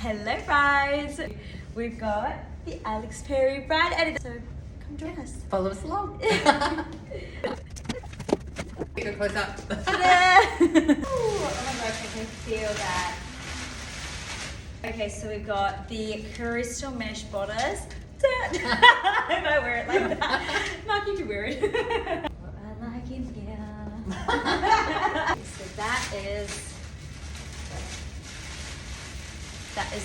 Hello guys, we've got the Alex Perry bride edit, so come join us. Follow us along. Go close up. Oh my gosh, I can feel that. Okay, so we've got the crystal mesh bodice. I might wear it like that. Mark, you can wear it. What I like in here. So that is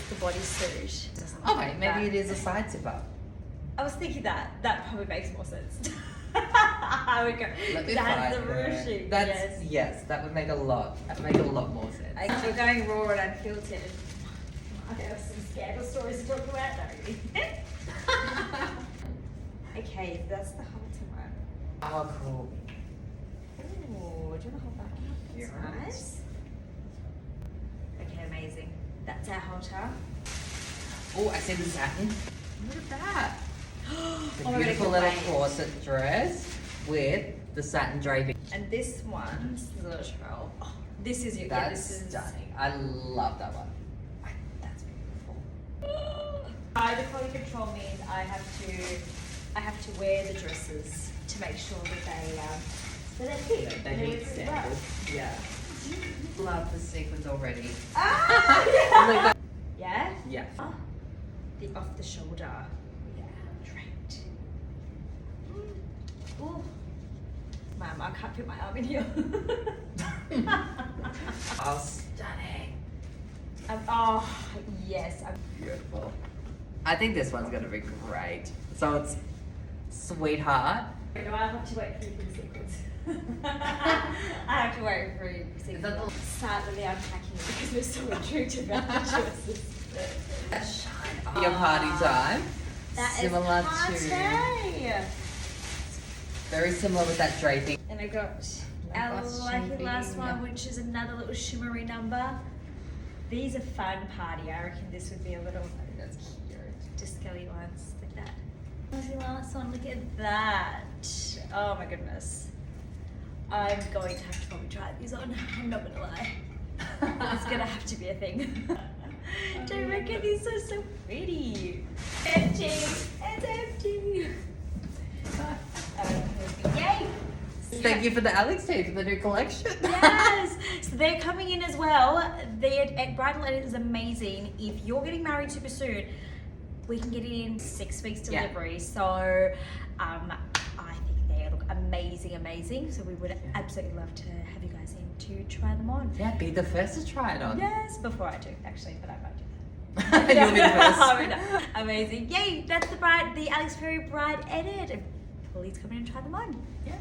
the bodysuit. Okay, maybe it is a side zipper. I was thinking that probably makes more sense. I would go. Let me That's the find her. ruching. That's yes, that would make a lot more sense. If you're going raw and unfiltered, I have some scandal stories to talk about. No. Okay, that's the halter one. Oh, cool. Ooh, do you want to hold that up? That's Yes. nice. Okay, amazing. That's our halter. Oh, I see the satin. Look at that. The Oh my God, I beautiful can little wait. corset dress with the satin draping. And this one's the literal. Oh, this is your. That's this is stunning. I love that one. That's beautiful. The quality control means I have to wear the dresses to make sure that they fit. They meet standard. Yeah. Love the sequins already. Ah! Yeah. Yeah. The off the shoulder. Yeah. Draped. Ooh. Ma'am, I can't fit my arm in here. Oh, stunning. Oh yes. Beautiful. I think this one's gonna be great. So it's sweetheart. No, I'll have to wait for you for the sequence. I have to wait for you for the Is that sequence. the- Start with the unpacking because we're so intrigued about the dresses. Shine. Your party time. That is Similar party. very similar with that draping. And I got Like our last lucky shimmery, last one, yeah. which is another little shimmery number. These are fun party. I reckon this would be a little. I think that's cute. Just girly ones like that. Lucky last one. Look at that. Oh my goodness. I'm going to have to probably try these on. I'm not gonna lie. It's gonna have to be a thing. Do you reckon these are so pretty? Empty. It's empty. Yay! Thank you for the Alex tape for the new collection. Yes, so they're coming in as well. The bridal edit is amazing. If you're getting married super soon, we can get it in 6 weeks Yeah. delivery. So I think they look amazing. So we would absolutely love to have you guys in to try them on. Yeah, be the first to try it on. Yes, before I do actually, but I might do that. You'll be the first. I mean, amazing. Yay, that's the Alex Perry bride edit. Please come in and try them on. Yeah.